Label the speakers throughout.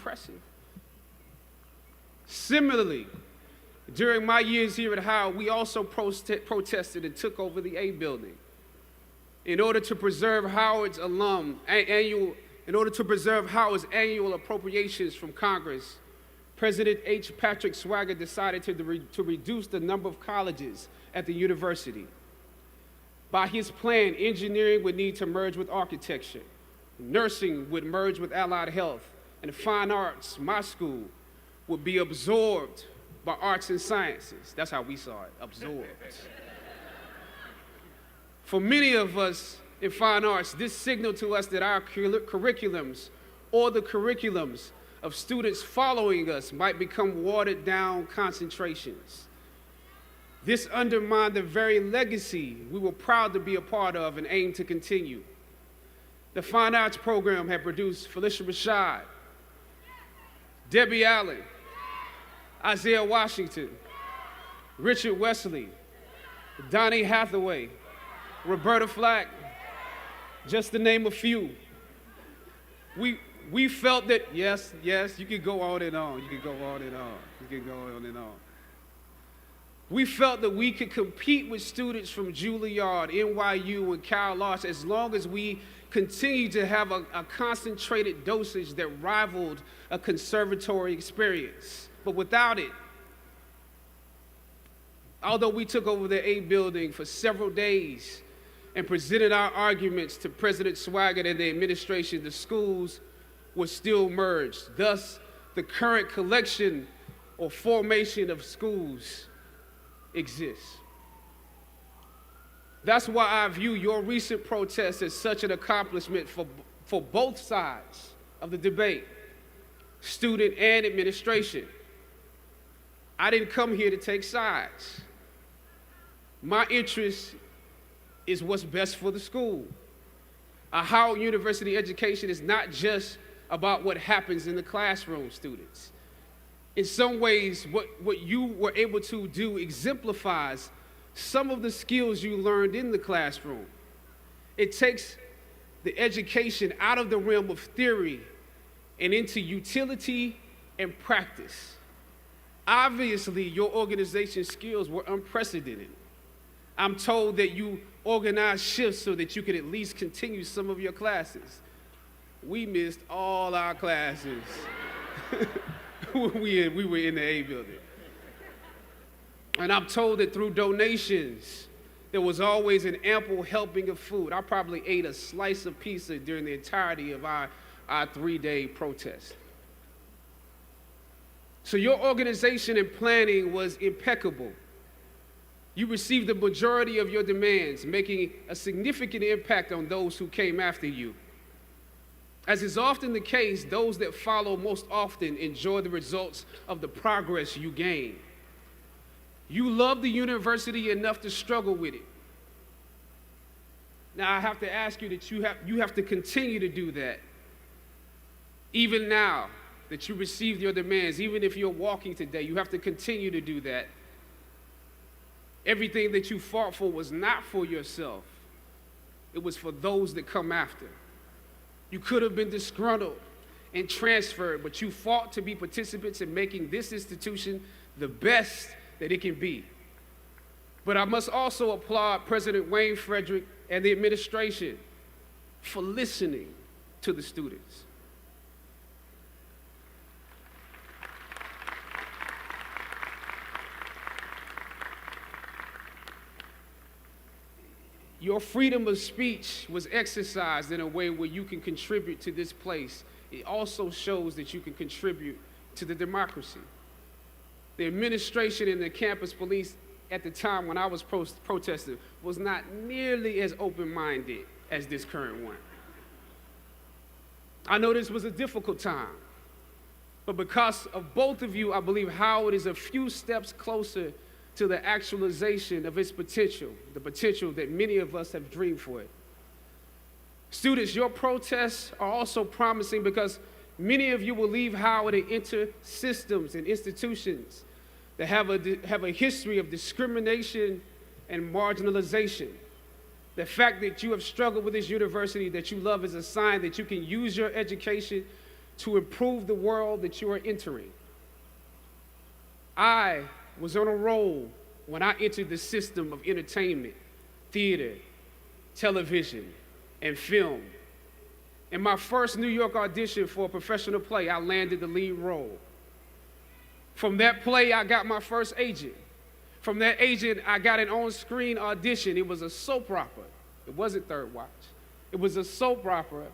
Speaker 1: impressive. Similarly, during my years here at Howard, we also protested and took over the A building in order to preserve Howard's annual appropriations from Congress. President H. Patrick Swagger decided to reduce the number of colleges at the university. By his plan, engineering would need to merge with architecture, nursing would merge with allied health, and fine arts, my school, would be absorbed by arts and sciences. That's how we saw it, absorbed. For many of us in fine arts, this signaled to us that our curriculums or the curriculums of students following us might become watered down concentrations. This undermined the very legacy we were proud to be a part of and aim to continue. The Fine Arts program had produced Felicia Rashad, Debbie Allen, Isaiah Washington, Richard Wesley, Donnie Hathaway, Roberta Flack, just to name a few. We felt that, yes, you could go on and on, We felt that we could compete with students from Juilliard, NYU, and Cal Arts as long as we continued to have a concentrated dosage that rivaled a conservatory experience. But without it, although we took over the A building for several days and presented our arguments to President Swagger and the administration, the schools were still merged. Thus, the current collection or formation of schools exists. That's why I view your recent protest as such an accomplishment for both sides of the debate, student and administration. I didn't come here to take sides. My interest is what's best for the school. A Howard University education is not just about what happens in the classroom, students. In some ways, what you were able to do exemplifies some of the skills you learned in the classroom. It takes the education out of the realm of theory and into utility and practice. Obviously, your organization skills were unprecedented. I'm told that you organized shifts so that you could at least continue some of your classes. We missed all our classes when we were in the A building. And I'm told that through donations, there was always an ample helping of food. I probably ate a slice of pizza during the entirety of our 3-day protest. So your organization and planning was impeccable. You received the majority of your demands, making a significant impact on those who came after you. As is often the case, those that follow most often enjoy the results of the progress you gain. You love the university enough to struggle with it. Now I have to ask you that you have to continue to do that. Even now that you received your demands, even if you're walking today, you have to continue to do that. Everything that you fought for was not for yourself. It was for those that come after. You could have been disgruntled and transferred, but you fought to be participants in making this institution the best that it can be. But I must also applaud President Wayne Frederick and the administration for listening to the students. Your freedom of speech was exercised in a way where you can contribute to this place. It also shows that you can contribute to the democracy. The administration and the campus police at the time when I was protesting was not nearly as open-minded as this current one. I know this was a difficult time, but because of both of you, I believe Howard is a few steps closer to the actualization of its potential, the potential that many of us have dreamed for it. Students, your protests are also promising because many of you will leave Howard and enter systems and institutions that have a history of discrimination and marginalization. The fact that you have struggled with this university that you love is a sign that you can use your education to improve the world that you are entering. I was on a roll when I entered the system of entertainment, theater, television, and film. In my first New York audition for a professional play, I landed the lead role. From that play, I got my first agent. From that agent, I got an on-screen audition. It was a soap opera. It wasn't Third Watch. It was a soap opera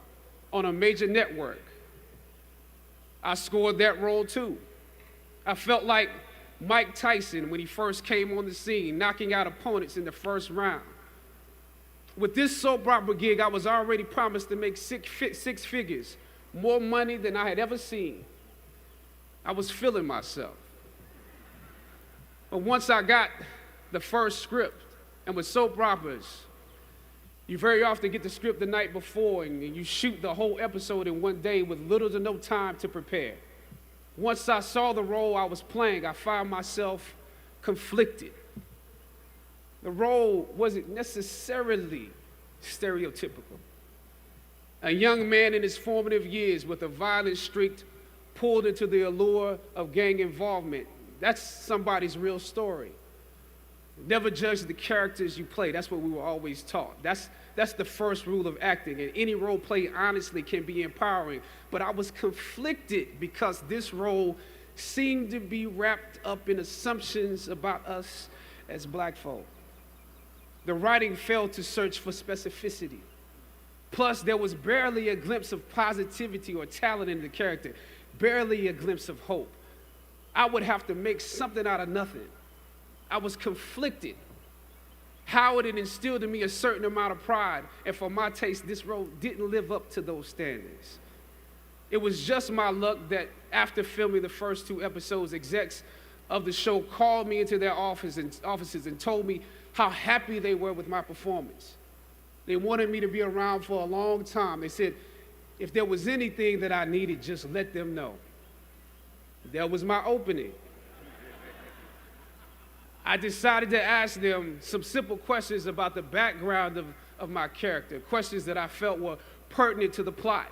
Speaker 1: on a major network. I scored that role too. I felt like Mike Tyson when he first came on the scene, knocking out opponents in the first round. With this soap opera gig, I was already promised to make six figures, more money than I had ever seen. I was feeling myself. But once I got the first script, and with soap operas, you very often get the script the night before and you shoot the whole episode in one day with little to no time to prepare. Once I saw the role I was playing, I found myself conflicted. The role wasn't necessarily stereotypical. A young man in his formative years with a violent streak pulled into the allure of gang involvement. That's somebody's real story. Never judge the characters you play. That's what we were always taught. That's the first rule of acting. And any role play, honestly, can be empowering. But I was conflicted because this role seemed to be wrapped up in assumptions about us as black folk. The writing failed to search for specificity. Plus, there was barely a glimpse of positivity or talent in the character, barely a glimpse of hope. I would have to make something out of nothing. I was conflicted. Howard had instilled in me a certain amount of pride, and for my taste, this role didn't live up to those standards. It was just my luck that after filming the first 2 episodes, execs of the show called me into their offices and told me how happy they were with my performance. They wanted me to be around for a long time. They said, if there was anything that I needed, just let them know. That was my opening. I decided to ask them some simple questions about the background of my character, questions that I felt were pertinent to the plot.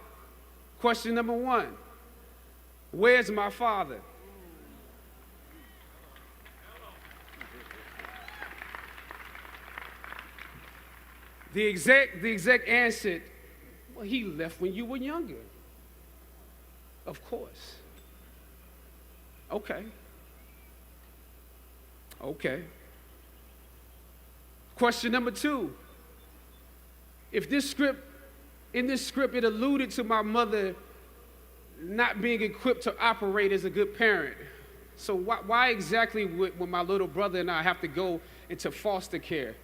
Speaker 1: Question number 1, where's my father? The exec answered, well, he left when you were younger. Of course. Okay. Question number 2. In this script, it alluded to my mother not being equipped to operate as a good parent. So why exactly would my little brother and I have to go into foster care?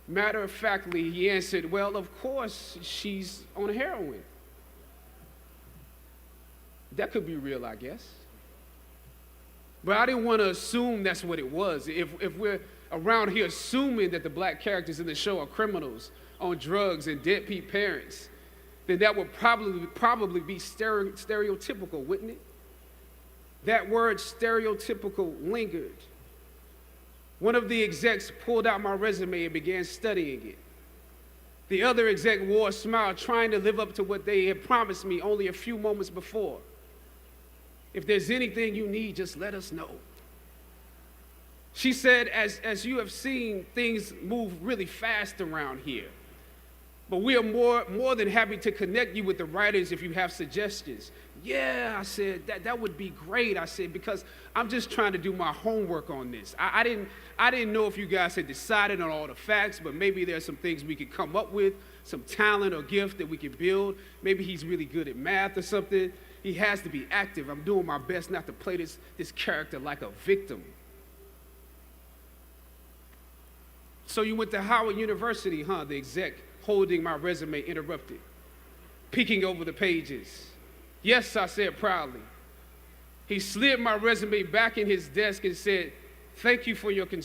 Speaker 1: Matter of factly, he answered, well, of course, she's on heroin. That could be real, I guess. But I didn't want to assume that's what it was. If we're around here assuming that the black characters in the show are criminals on drugs and deadbeat parents, then that would probably be stereotypical, wouldn't it? That word stereotypical lingered. One of the execs pulled out my resume and began studying it. The other exec wore a smile, trying to live up to what they had promised me only a few moments before. If there's anything you need, just let us know. She said, as you have seen, things move really fast around here. But we are more than happy to connect you with the writers if you have suggestions. Yeah, I said, that would be great. I said, because I'm just trying to do my homework on this. I didn't know if you guys had decided on all the facts, but maybe there's some things we could come up with, some talent or gift that we could build. Maybe he's really good at math or something. He has to be active. I'm doing my best not to play this character like a victim. So you went to Howard University, huh? The exec holding my resume interrupted, peeking over the pages. Yes, I said proudly. He slid my resume back in his desk and said, thank you for your concern.